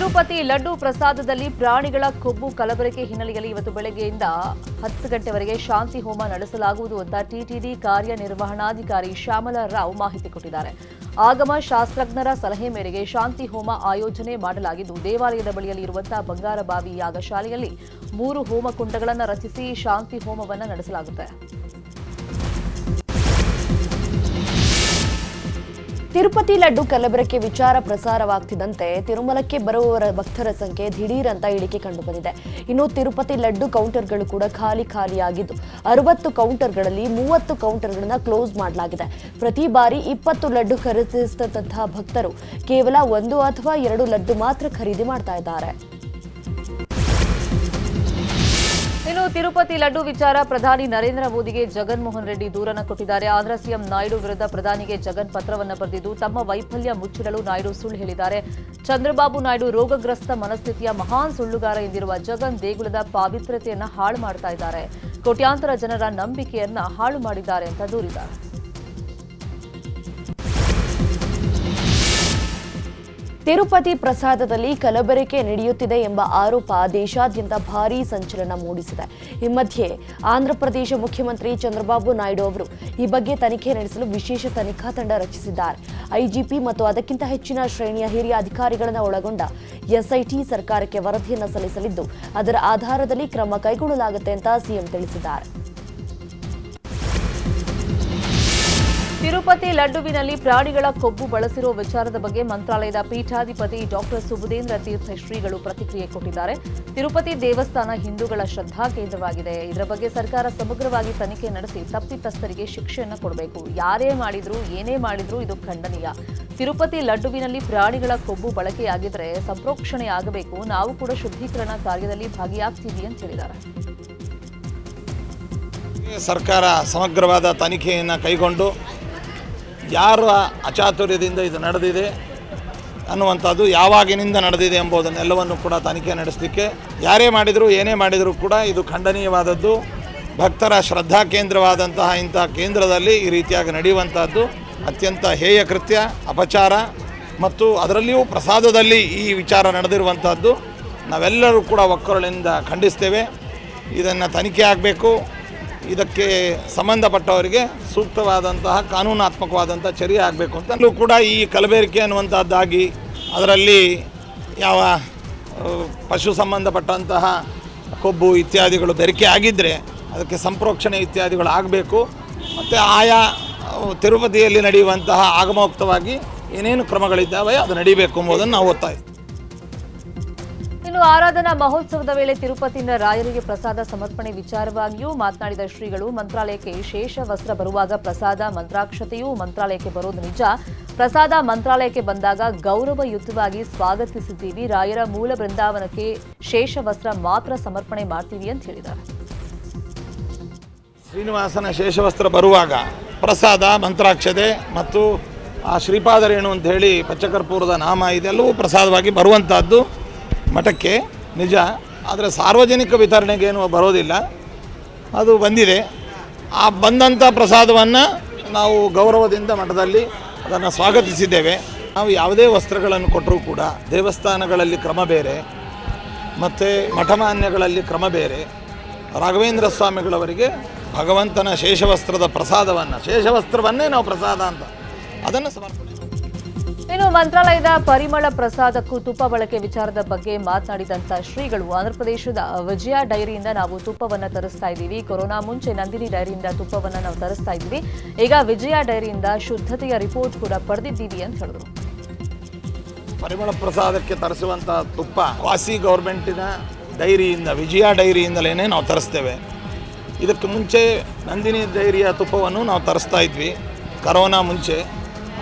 ತಿರುಪತಿ ಲಡ್ಡು ಪ್ರಸಾದದಲ್ಲಿ ಪ್ರಾಣಿಗಳ ಕೊಬ್ಬು ಕಲಬೆರಕೆ ಹಿನ್ನೆಲೆಯಲ್ಲಿ ಇವತ್ತು ಬೆಳಗ್ಗೆಯಿಂದ 10 ಗಂಟೆವರೆಗೆ ಶಾಂತಿ ಹೋಮ ನಡೆಸಲಾಗುವುದು ಅಂತ ಟಿಟಿಡಿ ಕಾರ್ಯನಿರ್ವಹಣಾಧಿಕಾರಿ ಶ್ಯಾಮಲ ರಾವ್ ಮಾಹಿತಿ ಕೊಟ್ಟಿದ್ದಾರೆ. ಆಗಮ ಶಾಸ್ತ್ರಜ್ಞರ ಸಲಹೆ ಮೇರೆಗೆ ಶಾಂತಿ ಹೋಮ ಆಯೋಜನೆ ಮಾಡಲಾಗಿದ್ದು, ದೇವಾಲಯದ ಬಳಿಯಲ್ಲಿ ಇರುವಂತಹ ಬಂಗಾರಬಾವಿ ಯಾಗಶಾಲೆಯಲ್ಲಿ 3 ಹೋಮಕುಂಡಗಳನ್ನು ರಚಿಸಿ ಶಾಂತಿ ಹೋಮವನ್ನು ನಡೆಸಲಾಗುತ್ತೆ. ತಿರುಪತಿ ಲಡ್ಡು ಕಲಬೆರಕೆ ವಿಚಾರ ಪ್ರಸಾರವಾಗ್ತಿದ್ದಂತೆ ತಿರುಮಲಕ್ಕೆ ಬರುವವರ ಭಕ್ತರ ಸಂಖ್ಯೆ ದಿಢೀರಂತ ಇಳಿಕೆ ಕಂಡುಬಂದಿದೆ. ಇನ್ನು ತಿರುಪತಿ ಲಡ್ಡು ಕೌಂಟರ್ಗಳು ಕೂಡ ಖಾಲಿಯಾಗಿದ್ದು 60 ಕೌಂಟರ್ಗಳಲ್ಲಿ 30 ಕೌಂಟರ್ಗಳನ್ನು ಕ್ಲೋಸ್ ಮಾಡಲಾಗಿದೆ. ಪ್ರತಿ ಬಾರಿ 20 ಲಡ್ಡು ಖರೀದಿಸಿದಂತಹ ಭಕ್ತರು ಕೇವಲ 1 ಅಥವಾ 2 ಲಡ್ಡು ಮಾತ್ರ ಖರೀದಿ ಮಾಡ್ತಾ ಇದ್ದಾರೆ. ಇನ್ನು ತಿರುಪತಿ ಲಡ್ಡು ವಿಚಾರ ಪ್ರಧಾನಿ ನರೇಂದ್ರ ಮೋದಿಗೆ ಜಗನ್ಮೋಹನ್ ರೆಡ್ಡಿ ದೂರನ್ನು ಕೊಟ್ಟಿದ್ದಾರೆ. ಆಂಧ್ರ ಸಿಎಂ ನಾಯ್ಡು ವಿರುದ್ಧ ಪ್ರಧಾನಿಗೆ ಜಗನ್ ಪತ್ರವನ್ನು ಬರೆದಿದ್ದು, ತಮ್ಮ ವೈಫಲ್ಯ ಮುಚ್ಚಿಡಲು ನಾಯ್ಡು ಸುಳ್ಳು ಹೇಳಿದ್ದಾರೆ. ಚಂದ್ರಬಾಬು ನಾಯ್ಡು ರೋಗಗ್ರಸ್ತ ಮನಸ್ಥಿತಿಯ ಮಹಾನ್ ಸುಳ್ಳುಗಾರ ಎಂದಿರುವ ಜಗನ್ ದೇಗುಲದ ಪಾವಿತ್ರ್ಯತೆಯನ್ನು ಹಾಳು ಮಾಡ್ತಾ ಇದ್ದಾರೆ, ಕೋಟ್ಯಾಂತರ ಜನರ ನಂಬಿಕೆಯನ್ನ ಹಾಳು ಮಾಡಿದ್ದಾರೆ ಅಂತ ದೂರಿದ್ದಾರೆ. ತಿರುಪತಿ ಪ್ರಸಾದದಲ್ಲಿ ಕಲಬೆರಕೆ ನಡೆಯುತ್ತಿದೆ ಎಂಬ ಆರೋಪ ದೇಶಾದ್ಯಂತ ಭಾರೀ ಸಂಚಲನ ಮೂಡಿಸಿದೆ. ಈ ಮಧ್ಯೆ ಆಂಧ್ರಪ್ರದೇಶ ಮುಖ್ಯಮಂತ್ರಿ ಚಂದ್ರಬಾಬು ನಾಯ್ಡು ಅವರು ಈ ಬಗ್ಗೆ ತನಿಖೆ ನಡೆಸಲು ವಿಶೇಷ ತನಿಖಾ ತಂಡ ರಚಿಸಿದ್ದಾರೆ. ಐಜಿಪಿ ಮತ್ತು ಅದಕ್ಕಿಂತ ಹೆಚ್ಚಿನ ಶ್ರೇಣಿಯ ಹಿರಿಯ ಅಧಿಕಾರಿಗಳನ್ನು ಒಳಗೊಂಡ ಎಸ್ಐಟಿ ಸರ್ಕಾರಕ್ಕೆ ವರದಿಯನ್ನು ಸಲ್ಲಿಸಲಿದ್ದು, ಅದರ ಆಧಾರದಲ್ಲಿ ಕ್ರಮ ಕೈಗೊಳ್ಳಲಾಗುತ್ತೆ ಅಂತ ಸಿಎಂ ತಿಳಿಸಿದ್ದಾರೆ. ತಿರುಪತಿ ಲಡ್ಡುವಿನಲ್ಲಿ ಪ್ರಾಣಿಗಳ ಕೊಬ್ಬು ಬಳಸಿರುವ ವಿಚಾರದ ಬಗ್ಗೆ ಮಂತ್ರಾಲಯದ ಪೀಠಾಧಿಪತಿ ಡಾಕ್ಟರ್ ಸುಬುಧೇಂದ್ರ ತೀರ್ಥ ಶ್ರೀಗಳು ಪ್ರತಿಕ್ರಿಯೆ ಕೊಟ್ಟಿದ್ದಾರೆ. ತಿರುಪತಿ ದೇವಸ್ಥಾನ ಹಿಂದೂಗಳ ಶ್ರದ್ಧಾ ಕೇಂದ್ರವಾಗಿದೆ. ಇದರ ಬಗ್ಗೆ ಸರ್ಕಾರ ಸಮಗ್ರವಾಗಿ ತನಿಖೆ ನಡೆಸಿ ತಪ್ಪಿತಸ್ಥರಿಗೆ ಶಿಕ್ಷೆಯನ್ನು ಕೊಡಬೇಕು. ಯಾರೇ ಮಾಡಿದ್ರು ಏನೇ ಮಾಡಿದ್ರು ಇದು ಖಂಡನೀಯ. ತಿರುಪತಿ ಲಡ್ಡುವಿನಲ್ಲಿ ಪ್ರಾಣಿಗಳ ಕೊಬ್ಬು ಬಳಕೆಯಾಗಿದ್ರೆ ಸಂಪ್ರೋಕ್ಷಣೆ ಆಗಬೇಕು. ನಾವು ಕೂಡ ಶುದ್ಧೀಕರಣ ಕಾರ್ಯದಲ್ಲಿ ಭಾಗಿಯಾಗ್ತೀವಿ ಅಂತ ಹೇಳಿದ್ದಾರೆ. ಸರ್ಕಾರ ಸಮಗ್ರವಾದ ತನಿಖೆಯನ್ನು ಕೈಗೊಂಡು ಯಾರ ಅಚಾತುರ್ಯದಿಂದ ಇದು ನಡೆದಿದೆ ಅನ್ನುವಂಥದ್ದು, ಯಾವಾಗಿನಿಂದ ನಡೆದಿದೆ ಎಂಬುದನ್ನೆಲ್ಲವನ್ನು ಕೂಡ ತನಿಖೆ ನಡೆಸಲಿಕ್ಕೆ ಯಾರೇ ಮಾಡಿದರೂ ಏನೇ ಮಾಡಿದರೂ ಕೂಡ ಇದು ಖಂಡನೀಯವಾದದ್ದು. ಭಕ್ತರ ಶ್ರದ್ಧಾ ಕೇಂದ್ರವಾದಂತಹ ಇಂಥ ಕೇಂದ್ರದಲ್ಲಿ ಈ ರೀತಿಯಾಗಿ ನಡೆಯುವಂಥದ್ದು ಅತ್ಯಂತ ಹೇಯ ಕೃತ್ಯ, ಅಪಚಾರ. ಮತ್ತು ಅದರಲ್ಲಿಯೂ ಪ್ರಸಾದದಲ್ಲಿ ಈ ವಿಚಾರ ನಡೆದಿರುವಂಥದ್ದು ನಾವೆಲ್ಲರೂ ಕೂಡ ಒಕ್ಕೊರಳಿಂದ ಖಂಡಿಸ್ತೇವೆ. ಇದನ್ನು ತನಿಖೆ ಆಗಬೇಕು. ಇದಕ್ಕೆ ಸಂಬಂಧಪಟ್ಟವರಿಗೆ ಸೂಕ್ತವಾದಂತಹ ಕಾನೂನಾತ್ಮಕವಾದಂಥ ಚರ್ಯೆ ಆಗಬೇಕು ಅಂತಲೂ ಕೂಡ ಈ ಕಲಬೆರಕೆ ಅನ್ನುವಂಥದ್ದಾಗಿ ಅದರಲ್ಲಿ ಯಾವ ಪಶು ಸಂಬಂಧಪಟ್ಟಂತಹ ಕೊಬ್ಬು ಇತ್ಯಾದಿಗಳು ಬೆರಕೆ ಆಗಿದ್ದರೆ ಅದಕ್ಕೆ ಸಂಪ್ರೋಕ್ಷಣೆ ಇತ್ಯಾದಿಗಳು ಆಗಬೇಕು. ಮತ್ತು ಆಯಾ ತಿರುಪತಿಯಲ್ಲಿ ನಡೆಯುವಂತಹ ಆಗಮೋಕ್ತವಾಗಿ ಏನೇನು ಕ್ರಮಗಳಿದ್ದಾವೆ ಅದು ನಡೀಬೇಕು ಎಂಬುದನ್ನು ನಾವು ಒತ್ತಾಯಿಸ್ತೀವಿ. ಇನ್ನು ಆರಾಧನಾ ಮಹೋತ್ಸವದ ವೇಳೆ ತಿರುಪತಿಯಿಂದ ರಾಯರಿಗೆ ಪ್ರಸಾದ ಸಮರ್ಪಣೆ ವಿಚಾರವಾಗಿಯೂ ಮಾತನಾಡಿದ ಶ್ರೀಗಳು, ಮಂತ್ರಾಲಯಕ್ಕೆ ಶೇಷ ವಸ್ತ್ರ ಬರುವಾಗ ಪ್ರಸಾದ ಮಂತ್ರಾಕ್ಷತೆಯೂ ಮಂತ್ರಾಲಯಕ್ಕೆ ಬರೋದು ನಿಜ. ಪ್ರಸಾದ ಮಂತ್ರಾಲಯಕ್ಕೆ ಬಂದಾಗ ಗೌರವಯುತವಾಗಿ ಸ್ವಾಗತಿಸಿದ್ದೀವಿ. ರಾಯರ ಮೂಲ ಬೃಂದಾವನಕ್ಕೆ ಶೇಷ ವಸ್ತ್ರ ಮಾತ್ರ ಸಮರ್ಪಣೆ ಮಾಡ್ತೀವಿ ಅಂತ ಹೇಳಿದ್ದಾರೆ. ಶ್ರೀನಿವಾಸನ ಶೇಷವಸ್ತ್ರ ಬರುವಾಗ ಪ್ರಸಾದ, ಮಂತ್ರಾಕ್ಷತೆ ಮತ್ತು ಆ ಶ್ರೀಪಾದರೇಣು ಅಂತ ಹೇಳಿ ಪಚ್ಚಕರ್ಪೂರದ ನಾಮ ಇದೆಲ್ಲವೂ ಪ್ರಸಾದವಾಗಿ ಬರುವಂಥದ್ದು ಮಠಕ್ಕೆ ನಿಜ. ಆದರೆ ಸಾರ್ವಜನಿಕ ವಿತರಣೆಗೇನು ಬರೋದಿಲ್ಲ, ಅದು ಬಂದಿದೆ. ಆ ಬಂದಂಥ ಪ್ರಸಾದವನ್ನು ನಾವು ಗೌರವದಿಂದ ಮಠದಲ್ಲಿ ಅದನ್ನು ಸ್ವಾಗತಿಸಿದ್ದೇವೆ. ನಾವು ಯಾವುದೇ ವಸ್ತ್ರಗಳನ್ನು ಕೊಟ್ಟರೂ ಕೂಡ ದೇವಸ್ಥಾನಗಳಲ್ಲಿ ಕ್ರಮ ಬೇರೆ ಮತ್ತು ಮಠಮಾನ್ಯಗಳಲ್ಲಿ ಕ್ರಮ ಬೇರೆ. ರಾಘವೇಂದ್ರ ಸ್ವಾಮಿಗಳವರಿಗೆ ಭಗವಂತನ ಶೇಷವಸ್ತ್ರದ ಪ್ರಸಾದವನ್ನು, ಶೇಷವಸ್ತ್ರವನ್ನೇ ನಾವು ಪ್ರಸಾದ ಅಂತ ಅದನ್ನು ಸಮರ್ಪಣೆ. ಇನ್ನು ಮಂತ್ರಾಲಯದ ಪರಿಮಳ ಪ್ರಸಾದಕ್ಕೂ ತುಪ್ಪ ಬಳಕೆ ವಿಚಾರದ ಬಗ್ಗೆ ಮಾತನಾಡಿದಂಥ ಶ್ರೀಗಳು, ಆಂಧ್ರಪ್ರದೇಶದ ವಿಜಯ ಡೈರಿಯಿಂದ ನಾವು ತುಪ್ಪವನ್ನು ತರಿಸ್ತಾ ಇದ್ದೀವಿ. ಕೊರೋನಾ ಮುಂಚೆ ನಂದಿನಿ ಡೈರಿಯಿಂದ ತುಪ್ಪವನ್ನು ನಾವು ತರಿಸ್ತಾ ಇದ್ದೀವಿ. ಈಗ ವಿಜಯ ಡೈರಿಯಿಂದ ಶುದ್ಧತೆಯ ರಿಪೋರ್ಟ್ ಕೂಡ ಪಡೆದಿದ್ದೀವಿ ಅಂತ ಹೇಳಿದ್ರು. ಪರಿಮಳ ಪ್ರಸಾದಕ್ಕೆ ತರಿಸುವಂಥ ತುಪ್ಪ ವಾಸಿ ಗೌರ್ಮೆಂಟಿನ ಡೈರಿಯಿಂದ, ವಿಜಯ ಡೈರಿಯಿಂದಲೇ ನಾವು ತರಿಸ್ತೇವೆ. ಇದಕ್ಕೆ ಮುಂಚೆ ನಂದಿನಿ ಡೈರಿಯ ತುಪ್ಪವನ್ನು ನಾವು ತರಿಸ್ತಾ ಇದ್ವಿ. ಕರೋನಾ ಮುಂಚೆ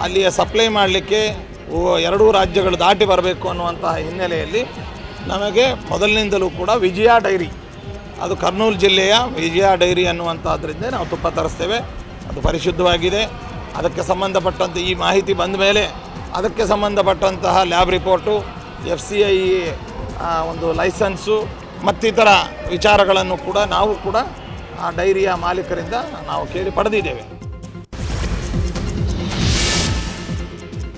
ಅಲ್ಲಿಯ ಸಪ್ಲೈ ಮಾಡಲಿಕ್ಕೆ 2 ರಾಜ್ಯಗಳು ದಾಟಿ ಬರಬೇಕು ಅನ್ನುವಂತಹ ಹಿನ್ನೆಲೆಯಲ್ಲಿ ನಮಗೆ ಮೊದಲಿನಿಂದಲೂ ಕೂಡ ವಿಜಯ ಡೈರಿ, ಅದು ಕರ್ನೂಲು ಜಿಲ್ಲೆಯ ವಿಜಯ ಡೈರಿ ಅನ್ನುವಂಥದ್ರಿಂದ ನಾವು ತುಪ್ಪ ತರಿಸ್ತೇವೆ. ಅದು ಪರಿಶುದ್ಧವಾಗಿದೆ. ಅದಕ್ಕೆ ಸಂಬಂಧಪಟ್ಟಂತೆ ಈ ಮಾಹಿತಿ ಬಂದ ಮೇಲೆ ಅದಕ್ಕೆ ಸಂಬಂಧಪಟ್ಟಂತಹ ಲ್ಯಾಬ್ ರಿಪೋರ್ಟು, FCI ಒಂದು ಲೈಸೆನ್ಸು ಮತ್ತಿತರ ವಿಚಾರಗಳನ್ನು ಕೂಡ ನಾವು ಕೂಡ ಆ ಡೈರಿಯ ಮಾಲೀಕರಿಂದ ನಾವು ಕೇಳಿ ಪಡೆದಿದ್ದೇವೆ.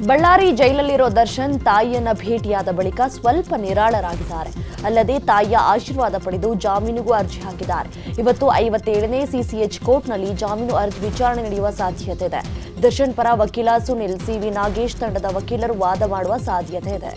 ಬಳ್ಳಾರಿ ಜೈಲಲ್ಲಿರೋ ದರ್ಶನ್ ತಾಯಿಯನ್ನ ಭೇಟಿಯಾದ ಬಳಿಕ ಸ್ವಲ್ಪ ನಿರಾಳರಾಗಿದ್ದಾರೆ. ಅಲ್ಲದೆ ತಾಯಿಯ ಆಶೀರ್ವಾದ ಪಡೆದು ಜಾಮೀನಿಗೂ ಅರ್ಜಿ ಹಾಕಿದ್ದಾರೆ. ಇವತ್ತು 57ನೇ ಸಿಸಿಎಚ್ ಕೋರ್ಟ್ನಲ್ಲಿ ಜಾಮೀನು ಅರ್ಜಿ ವಿಚಾರಣೆ ನಡೆಯುವ ಸಾಧ್ಯತೆ ಇದೆ. ದರ್ಶನ್ ಪರ ವಕೀಲ ಸುನಿಲ್ ಸಿವಿ ನಾಗೇಶ್ ತಂಡದ ವಕೀಲರು ವಾದ ಮಾಡುವ ಸಾಧ್ಯತೆ ಇದೆ.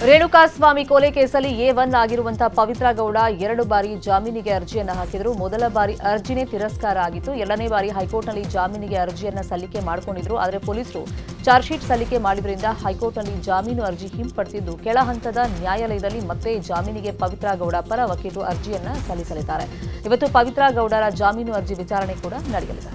ರೇಣುಕಾಸ್ವಾಮಿ ಕೊಲೆ ಕೇಸಲ್ಲಿ A1 ಆಗಿರುವಂತಹ ಪವಿತ್ರ ಗೌಡ 2 ಬಾರಿ ಜಾಮೀನಿಗೆ ಅರ್ಜಿಯನ್ನು ಹಾಕಿದ್ರು. ಮೊದಲ ಬಾರಿ ಅರ್ಜಿನೇ ತಿರಸ್ಕಾರ ಆಗಿತ್ತು. 2ನೇ ಬಾರಿ ಹೈಕೋರ್ಟ್ನಲ್ಲಿ ಜಾಮೀನಿಗೆ ಅರ್ಜಿಯನ್ನು ಸಲ್ಲಿಕೆ ಮಾಡಿಕೊಂಡಿದ್ರು. ಆದರೆ ಪೊಲೀಸರು ಚಾರ್ಜ್ ಶೀಟ್ ಸಲ್ಲಿಕೆ ಮಾಡಿದ್ರಿಂದ ಹೈಕೋರ್ಟ್ನಲ್ಲಿ ಜಾಮೀನು ಅರ್ಜಿ ಹಿಂಪಡೆದಿದ್ದು ಕೆಳ ಹಂತದ ನ್ಯಾಯಾಲಯದಲ್ಲಿ ಮತ್ತೆ ಜಾಮೀನಿಗೆ ಪವಿತ್ರ ಗೌಡ ಪರ ವಕೀಲರು ಅರ್ಜಿಯನ್ನು ಸಲ್ಲಿಸಲಿದ್ದಾರೆ. ಇವತ್ತು ಪವಿತ್ರ ಗೌಡರ ಜಾಮೀನು ಅರ್ಜಿ ವಿಚಾರಣೆ ಕೂಡ ನಡೆಯಲಿದೆ.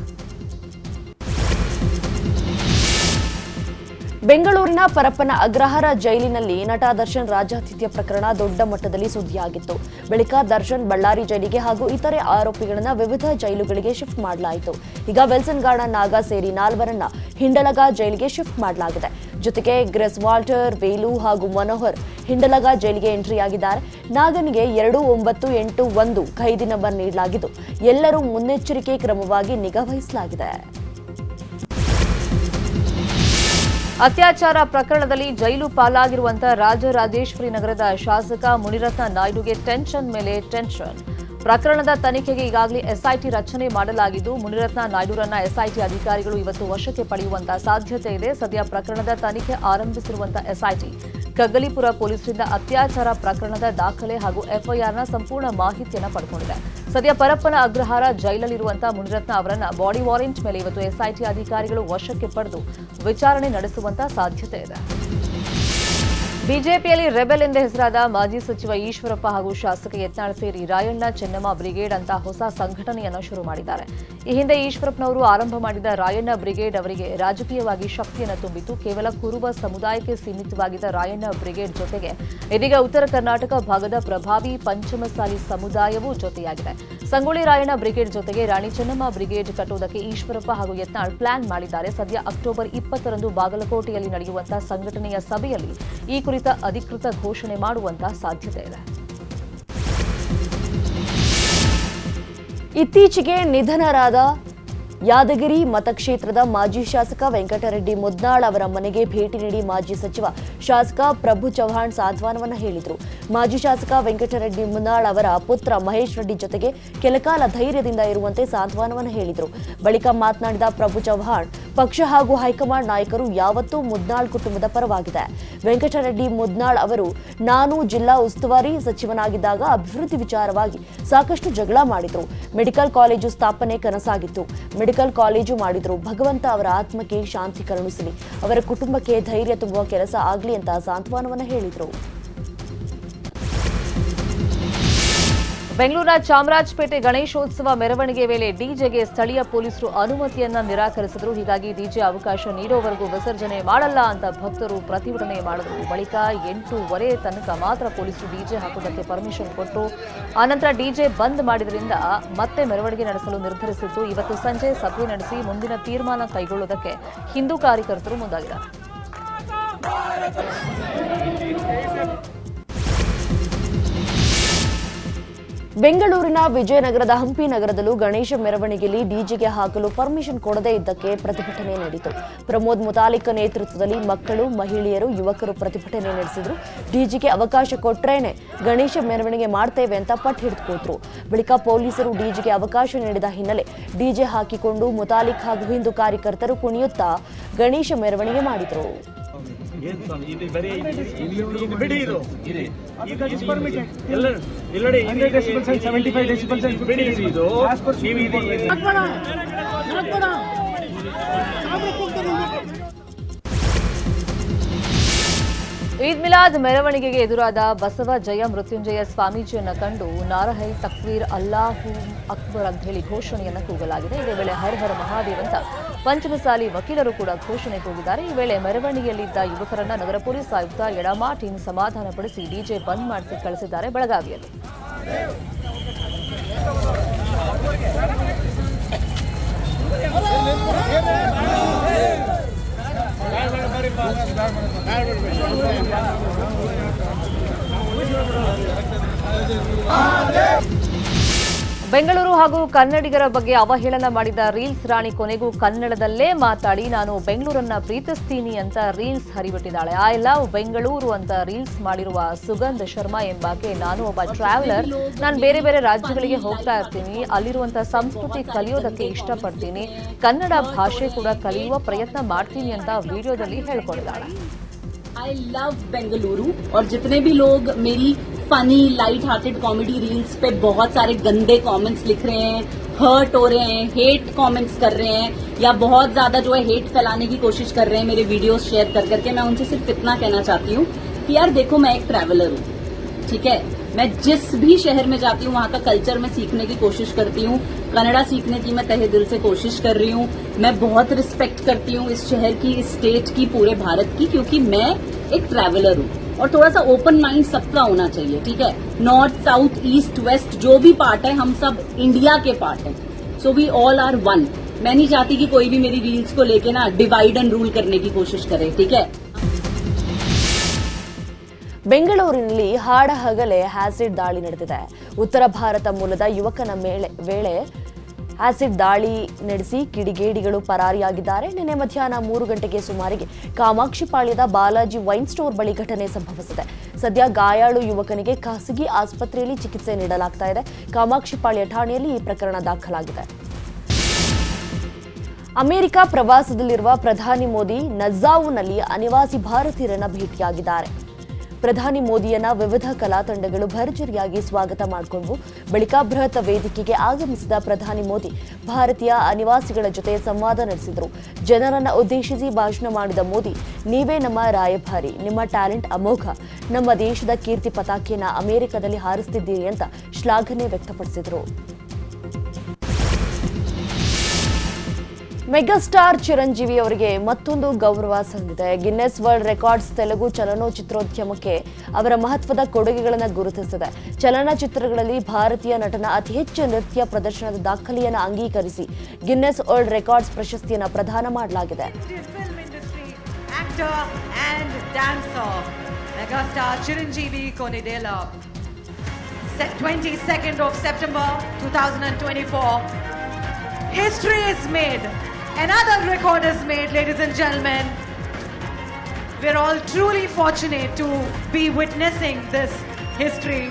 ಬೆಂಗಳೂರಿನ ಪರಪ್ಪನ ಅಗ್ರಹಾರ ಜೈಲಿನಲ್ಲಿ ನಟ ದರ್ಶನ್ ರಾಜಾತಿಥ್ಯ ಪ್ರಕರಣ ದೊಡ್ಡ ಮಟ್ಟದಲ್ಲಿ ಸುದ್ದಿಯಾಗಿತ್ತು. ಬಳಿಕ ದರ್ಶನ್ ಬಳ್ಳಾರಿ ಜೈಲಿಗೆ ಹಾಗೂ ಇತರೆ ಆರೋಪಿಗಳನ್ನು ವಿವಿಧ ಜೈಲುಗಳಿಗೆ ಶಿಫ್ಟ್ ಮಾಡಲಾಯಿತು. ಈಗ ವಿಲ್ಸನ್ ಗಾರ್ಡನ್ ನಾಗ ಸೇರಿ 4ರನ್ನ ಹಿಂಡಲಗ ಜೈಲಿಗೆ ಶಿಫ್ಟ್ ಮಾಡಲಾಗಿದೆ. ಜೊತೆಗೆ ಗ್ರೆಸ್ ವಾಲ್ಟರ್, ವೇಲು ಹಾಗೂ ಮನೋಹರ್ ಹಿಂಡಲಗ ಜೈಲಿಗೆ ಎಂಟ್ರಿಯಾಗಿದ್ದಾರೆ. ನಾಗನಿಗೆ 2981 ಖೈದಿ ನಂಬರ್ ನೀಡಲಾಗಿದ್ದು ಎಲ್ಲರೂ ಮುನ್ನೆಚ್ಚರಿಕೆ ಕ್ರಮವಾಗಿ ನಿಗಾ ವಹಿಸಲಾಗಿದೆ. ಅತ್ಯಾಚಾರ ಪ್ರಕರಣದಲ್ಲಿ ಜೈಲು ಪಾಲಾಗಿರುವಂತಹ ರಾಜರಾಜೇಶ್ವರಿ ನಗರದ ಶಾಸಕ ಮುನಿರತ್ನ ನಾಯ್ಡುಗೆ ಟೆನ್ಷನ್ ಮೇಲೆ ಟೆನ್ಷನ್. ಪ್ರಕರಣದ ತನಿಖೆಗೆ ಈಗಾಗಲೇ ಎಸ್ಐಟಿ ರಚನೆ ಮಾಡಲಾಗಿದ್ದು ಮುನಿರತ್ನ ನಾಯ್ಡುರನ್ನ ಎಸ್ಐಟಿ ಅಧಿಕಾರಿಗಳು ಇವತ್ತು ವಶಕ್ಕೆ ಪಡೆಯುವಂತಹ ಸಾಧ್ಯತೆ ಇದೆ. ಸದ್ಯ ಪ್ರಕರಣದ ತನಿಖೆ ಆರಂಭಿಸಿರುವಂತಹ ಎಸ್ಐಟಿ ಕಗ್ಗಲೀಪುರ ಪೊಲೀಸರಿಂದ ಅತ್ಯಾಚಾರ ಪ್ರಕರಣದ ದಾಖಲೆ ಹಾಗೂ ಎಫ್ಐಆರ್ನ ಸಂಪೂರ್ಣ ಮಾಹಿತಿಯನ್ನು ಪಡೆದುಕೊಂಡಿದೆ. ಸದ್ಯ ಪರಪ್ಪನ ಅಗ್ರಹಾರ ಜೈಲಲ್ಲಿರುವಂತಹ ಮುನಿರತ್ನ ಅವರನ್ನ ಬಾಡಿ ವಾರೆಂಟ್ ಮೇಲೆ ಇವತ್ತು ಎಸ್ಐಟಿ ಅಧಿಕಾರಿಗಳು ವಶಕ್ಕೆ ಪಡೆದು ವಿಚಾರಣೆ ನಡೆಸುವಂತಹ ಸಾಧ್ಯತೆ ಇದೆ. ಬಿಜೆಪಿಯಲ್ಲಿ ರೆಬೆಲ್ ಎಂದೇ ಹೆಸರಾದ ಮಾಜಿ ಸಚಿವ ಈಶ್ವರಪ್ಪ ಹಾಗೂ ಶಾಸಕ ಯತ್ನಾಳ್ ಸೇರಿ ರಾಯಣ್ಣ ಚೆನ್ನಮ್ಮ ಬ್ರಿಗೇಡ್ ಅಂತ ಹೊಸ ಸಂಘಟನೆಯನ್ನು ಶುರು ಮಾಡಿದ್ದಾರೆ. ಈ ಹಿಂದೆ ಈಶ್ವರಪ್ಪನವರು ಆರಂಭ ಮಾಡಿದ ರಾಯಣ್ಣ ಬ್ರಿಗೇಡ್ ಅವರಿಗೆ ರಾಜಕೀಯವಾಗಿ ಶಕ್ತಿಯನ್ನು ತುಂಬಿತು. ಕೇವಲ ಕುರುಬ ಸಮುದಾಯಕ್ಕೆ ಸೀಮಿತವಾಗಿದ್ದ ರಾಯಣ್ಣ ಬ್ರಿಗೇಡ್ ಜೊತೆಗೆ ಇದೀಗ ಉತ್ತರ ಕರ್ನಾಟಕ ಭಾಗದ ಪ್ರಭಾವಿ ಪಂಚಮಸಾಲಿ ಸಮುದಾಯವೂ ಜೊತೆಯಾಗಿದೆ. ಸಂಗೊಳ್ಳಿ ರಾಯಣ್ಣ ಬ್ರಿಗೇಡ್ ಜೊತೆಗೆ ರಾಣಿ ಚೆನ್ನಮ್ಮ ಬ್ರಿಗೇಡ್ ಕಟ್ಟುವುದಕ್ಕೆ ಈಶ್ವರಪ್ಪ ಹಾಗೂ ಯತ್ನಾಳ್ ಪ್ಲಾನ್ ಮಾಡಿದ್ದಾರೆ. ಸದ್ಯ ಅಕ್ಟೋಬರ್ 20ರಂದು ಬಾಗಲಕೋಟೆಯಲ್ಲಿ ನಡೆಯುವಂತಹ ಸಂಘಟನೆಯ ಸಭೆಯಲ್ಲಿ ಈ ಕುರಿತ ಅಧಿಕೃತ ಘೋಷಣೆ ಮಾಡುವಂತಹ ಸಾಧ್ಯತೆ ಇದೆ. ಇತ್ತೀಚೆಗೆ ನಿಧನರಾದ ಯಾದಗಿರಿ ಮತಕ್ಷೇತ್ರದ ಮಾಜಿ ಶಾಸಕ ವೆಂಕಟರೆಡ್ಡಿ ಮುದ್ನಾಳ್ ಅವರ ಮನೆಗೆ ಭೇಟಿ ನೀಡಿ ಮಾಜಿ ಸಚಿವ ಶಾಸಕ ಪ್ರಭು ಚವ್ಹಾಣ್ ಸಾಂತ್ವನವನ್ನು ಹೇಳಿದರು. ಮಾಜಿ ಶಾಸಕ ವೆಂಕಟರೆಡ್ಡಿ ಮುದ್ನಾಳ್ ಅವರ ಪುತ್ರ ಮಹೇಶ್ ರೆಡ್ಡಿ ಜೊತೆಗೆ ಕೆಲಕಾಲ ಧೈರ್ಯದಿಂದ ಇರುವಂತೆ ಸಾಂತ್ವನವನ್ನು ಹೇಳಿದರು. ಬಳಿಕ ಮಾತನಾಡಿದ ಪ್ರಭು ಚವ್ಹಾಣ್, ಪಕ್ಷ ಹಾಗೂ ಹೈಕಮಾಂಡ್ ನಾಯಕರು ಯಾವತ್ತೂ ಮುದ್ನಾಳ್ ಕುಟುಂಬದ ಪರವಾಗಿದೆ. ವೆಂಕಟರೆಡ್ಡಿ ಮುದ್ನಾಳ್ ಅವರು ನಾನು ಜಿಲ್ಲಾ ಉಸ್ತುವಾರಿ ಸಚಿವನಾಗಿದ್ದಾಗ ಅಭಿವೃದ್ಧಿ ವಿಚಾರವಾಗಿ ಸಾಕಷ್ಟು ಜಗಳ ಮಾಡಿದ್ರು. ಮೆಡಿಕಲ್ ಕಾಲೇಜು ಸ್ಥಾಪನೆ ಕನಸಾಗಿತ್ತು. ಮೆಡಿಕಲ್ ಕಾಲೇಜು ಮಾಡಿದ್ರು. ಭಗವಂತ ಅವರ ಆತ್ಮಕ್ಕೆ ಶಾಂತಿ ಕರುಣಿಸಲಿ, ಅವರ ಕುಟುಂಬಕ್ಕೆ ಧೈರ್ಯ ತುಂಬುವ ಕೆಲಸ ಆಗಲಿ ಅಂತ ಸಾಂತ್ವನವನ್ನು ಹೇಳಿದರು. ಬೆಂಗಳೂರಿನ ಚಾಮರಾಜಪೇಟೆ ಗಣೇಶೋತ್ಸವ ಮೆರವಣಿಗೆ ವೇಳೆ ಡಿಜೆಗೆ ಸ್ಥಳೀಯ ಪೊಲೀಸರು ಅನುಮತಿಯನ್ನ ನಿರಾಕರಿಸಿದರು. ಹೀಗಾಗಿ ಡಿಜೆ ಅವಕಾಶ ನೀಡೋವರೆಗೂ ವಿಸರ್ಜನೆ ಮಾಡಲ್ಲ ಅಂತ ಭಕ್ತರು ಪ್ರತಿಭಟನೆ ಮಾಡಿದರು. ಬಳಿಕ 8:15 ತನಕ ಮಾತ್ರ ಪೊಲೀಸರು ಡಿಜೆ ಹಾಕುವುದಕ್ಕೆ ಪರ್ಮಿಷನ್ ಕೊಟ್ಟರು. ಆನಂತರ ಡಿಜೆ ಬಂದ್ ಮಾಡಿದ್ರಿಂದ ಮತ್ತೆ ಮೆರವಣಿಗೆ ನಡೆಸಲು ನಿರ್ಧರಿಸಿದ್ದು ಇವತ್ತು ಸಂಜೆ ಸಭೆ ನಡೆಸಿ ಮುಂದಿನ ತೀರ್ಮಾನ ಕೈಗೊಳ್ಳುವುದಕ್ಕೆ ಹಿಂದೂ ಕಾರ್ಯಕರ್ತರು ಮುಂದಾಗಿದ್ದಾರೆ. ಬೆಂಗಳೂರಿನ ವಿಜಯನಗರದ ಹಂಪಿ ನಗರದಲ್ಲೂ ಗಣೇಶ ಮೆರವಣಿಗೆಯಲ್ಲಿ ಡಿಜೆಗೆ ಹಾಕಲು ಪರ್ಮಿಷನ್ ಕೊಡದೇ ಇದ್ದಕ್ಕೆ ಪ್ರತಿಭಟನೆ ನಡೆಯಿತು. ಪ್ರಮೋದ್ ಮುತಾಲಿಕ್ ನೇತೃತ್ವದಲ್ಲಿ ಮಕ್ಕಳು, ಮಹಿಳೆಯರು, ಯುವಕರು ಪ್ರತಿಭಟನೆ ನಡೆಸಿದ್ರು. ಡಿಜೆಗೆ ಅವಕಾಶ ಕೊಟ್ರೇನೆ ಗಣೇಶ ಮೆರವಣಿಗೆ ಮಾಡ್ತೇವೆ ಅಂತ ಪಟ್ಟು ಹಿಡಿದುಕೊಟ್ರು. ಬಳಿಕ ಪೊಲೀಸರು ಡಿಜೆಗೆ ಅವಕಾಶ ನೀಡಿದ ಹಿನ್ನೆಲೆ ಡಿಜೆ ಹಾಕಿಕೊಂಡು ಮುತಾಲಿಕ್ ಹಾಗೂ ಹಿಂದೂ ಕಾರ್ಯಕರ್ತರು ಕುಣಿಯುತ್ತಾ ಗಣೇಶ ಮೆರವಣಿಗೆ ಮಾಡಿದರು. ಈದ್ ಮಿಲಾದ್ ಮೆರವಣಿಗೆಗೆ ಎದುರಾದ ಬಸವ ಜಯ ಮೃತ್ಯುಂಜಯ ಸ್ವಾಮೀಜಿಯನ್ನ ಕಂಡು ನಾರಹೈ ತಕ್ವೀರ್ ಅಲ್ಲಾಹು ಅಕ್ಬರ್ ಅಂತ ಹೇಳಿ ಘೋಷಣೆಯನ್ನ ಕೂಗಲಾಗಿದೆ. ಇದೇ ವೇಳೆ ಹರ ಹರ ಮಹಾದೇವ್ ಅಂತ ಪಂಚಮಸಾಲಿ ವಕೀಲರು ಕೂಡ ಘೋಷಣೆ ಕೂಗಿದ್ದಾರೆ. ಈ ವೇಳೆ ಮೆರವಣಿಗೆಯಲ್ಲಿದ್ದ ಯುವಕರನ್ನ ನಗರ ಪೊಲೀಸ್ ಆಯುಕ್ತ ಯಡಮಾ ಟೀಮ್ ಸಮಾಧಾನಪಡಿಸಿ ಡಿಜೆ ಬಂದ್ ಮಾಡಿಸಿ ಕಳಿಸಿದ್ದಾರೆ. ಬೆಳಗಾವಿಯಲ್ಲಿ ಬೆಂಗಳೂರು ಹಾಗೂ ಕನ್ನಡಿಗರ ಬಗ್ಗೆ ಅವಹೇಳನ ಮಾಡಿದ ರೀಲ್ಸ್ ರಾಣಿ ಕೊನೆಗೂ ಕನ್ನಡದಲ್ಲೇ ಮಾತಾಡಿ ನಾನು ಬೆಂಗಳೂರನ್ನ ಪ್ರೀತಿಸ್ತೀನಿ ಅಂತ ರೀಲ್ಸ್ ಹರಿಬಿಟ್ಟಿದ್ದಾಳೆ. ಐ ಲವ್ ಬೆಂಗಳೂರು ಅಂತ ರೀಲ್ಸ್ ಮಾಡಿರುವ ಸುಗಂಧ್ ಶರ್ಮಾ ಎಂಬಾಕೆ ನಾನು ಒಬ್ಬ ಟ್ರಾವೆಲರ್, ನಾನು ಬೇರೆ ಬೇರೆ ರಾಜ್ಯಗಳಿಗೆ ಹೋಗ್ತಾ ಇರ್ತೀನಿ, ಅಲ್ಲಿರುವಂತಹ ಸಂಸ್ಕೃತಿ ಕಲಿಯೋದಕ್ಕೆ ಇಷ್ಟಪಡ್ತೀನಿ, ಕನ್ನಡ ಭಾಷೆ ಕೂಡ ಕಲಿಯುವ ಪ್ರಯತ್ನ ಮಾಡ್ತೀನಿ ಅಂತ ವಿಡಿಯೋದಲ್ಲಿ ಹೇಳ್ಕೊಂಡಿದ್ದಾಳೆ. I love बेंगलुरु और जितने भी लोग मेरी funny light hearted comedy reels पे बहुत सारे गंदे कमेंट्स लिख रहे हैं, हर्ट हो रहे हैं, हेट कमेंट्स कर रहे हैं या बहुत ज्यादा जो है हेट फैलाने की कोशिश कर रहे हैं मेरे वीडियोस शेयर कर करके, मैं उनसे सिर्फ इतना कहना चाहती हूँ कि यार देखो मैं एक ट्रैवलर हूँ, ठीक है, मैं जिस भी शहर में जाती हूँ वहाँ का कल्चर मैं सीखने की कोशिश करती हूँ, कन्नड़ा सीखने की मैं तहे दिल से कोशिश कर रही हूँ. मैं बहुत रिस्पेक्ट करती हूँ इस शहर की, इस स्टेट की, पूरे भारत की, क्योंकि मैं एक ट्रैवलर हूँ और थोड़ा सा ओपन माइंड सबका होना चाहिए, ठीक है. नॉर्थ साउथ ईस्ट वेस्ट जो भी पार्ट है हम सब इंडिया के पार्ट हैं, so we all are one. मैं नहीं चाहती कि कोई भी मेरी रील्स को लेके ना डिवाइड एंड रूल करने की कोशिश करे, ठीक है. ಬೆಂಗಳೂರಿನಲ್ಲಿ ಹಾಡ ಹಗಲೇ ಆಸಿಡ್ ದಾಳಿ ನಡೆದಿದೆ. ಉತ್ತರ ಭಾರತ ಮೂಲದ ಯುವಕನ ವೇಳೆ ಆಸಿಡ್ ದಾಳಿ ನಡೆಸಿ ಕಿಡಿಗೇಡಿಗಳು ಪರಾರಿಯಾಗಿದ್ದಾರೆ. ನಿನ್ನೆ ಮಧ್ಯಾಹ್ನ 3 ಗಂಟೆಗೆ ಸುಮಾರಿಗೆ ಕಾಮಾಕ್ಷಿಪಾಳ್ಯದ ಬಾಲಾಜಿ ವೈನ್ ಸ್ಟೋರ್ ಬಳಿ ಘಟನೆ ಸಂಭವಿಸಿದೆ. ಸದ್ಯ ಗಾಯಾಳು ಯುವಕನಿಗೆ ಖಾಸಗಿ ಆಸ್ಪತ್ರೆಯಲ್ಲಿ ಚಿಕಿತ್ಸೆ ನೀಡಲಾಗ್ತಾ ಇದೆ. ಕಾಮಾಕ್ಷಿಪಾಳ್ಯ ಠಾಣೆಯಲ್ಲಿ ಈ ಪ್ರಕರಣ ದಾಖಲಾಗಿದೆ. ಅಮೆರಿಕ ಪ್ರವಾಸದಲ್ಲಿರುವ ಪ್ರಧಾನಿ ಮೋದಿ ನಜಾವ್ನಲ್ಲಿ ಅನಿವಾಸಿ ಭಾರತೀಯರನ್ನ ಭೇಟಿಯಾಗಿದ್ದಾರೆ. ಪ್ರಧಾನಿ ಮೋದಿಯನ್ನ ವಿವಿಧ ಕಲಾ ತಂಡಗಳು ಭರ್ಜರಿಯಾಗಿ ಸ್ವಾಗತ ಮಾಡಿಕೊಂಡವು. ಬಳಿಕ ಬೃಹತ್ ವೇದಿಕೆಗೆ ಆಗಮಿಸಿದ ಪ್ರಧಾನಿ ಮೋದಿ ಭಾರತೀಯ ಅನಿವಾಸಿಗಳ ಜೊತೆ ಸಂವಾದ ನಡೆಸಿದರು. ಜನರನ್ನ ಉದ್ದೇಶಿಸಿ ಭಾಷಣ ಮಾಡಿದ ಮೋದಿ, ನೀವೇ ನಮ್ಮ ರಾಯಭಾರಿ, ನಿಮ್ಮ ಟ್ಯಾಲೆಂಟ್ ಅಮೋಘ, ನಮ್ಮ ದೇಶದ ಕೀರ್ತಿ ಪತಾಕೆಯನ್ನ ಅಮೆರಿಕದಲ್ಲಿ ಹಾರಿಸುತ್ತಿದ್ದೀರಿ ಅಂತ ಶ್ಲಾಘನೆ ವ್ಯಕ್ತಪಡಿಸಿದರು. ಮೆಗಾಸ್ಟಾರ್ ಚಿರಂಜೀವಿ ಅವರಿಗೆ ಮತ್ತೊಂದು ಗೌರವ ಸಂದಿದೆ. ಗಿನ್ನೆಸ್ ವರ್ಲ್ಡ್ ರೆಕಾರ್ಡ್ಸ್ ತೆಲುಗು ಚಲನಚಿತ್ರೋದ್ಯಮಕ್ಕೆ ಅವರ ಮಹತ್ವದ ಕೊಡುಗೆಗಳನ್ನು ಗುರುತಿಸಿದೆ. ಚಲನಚಿತ್ರಗಳಲ್ಲಿ ಭಾರತೀಯ ನಟನ ಅತಿ ಹೆಚ್ಚು ನೃತ್ಯ ಪ್ರದರ್ಶನದ ದಾಖಲೆಯನ್ನು ಅಂಗೀಕರಿಸಿ ಗಿನ್ನೆಸ್ ವರ್ಲ್ಡ್ ರೆಕಾರ್ಡ್ಸ್ ಪ್ರಶಸ್ತಿಯನ್ನು ಪ್ರದಾನ ಮಾಡಲಾಗಿದೆ. Megastar Chiranjeevi Konidela, 22nd of September 2024. History is made. Another record is made, ladies and gentlemen. We're all truly fortunate to be witnessing this history.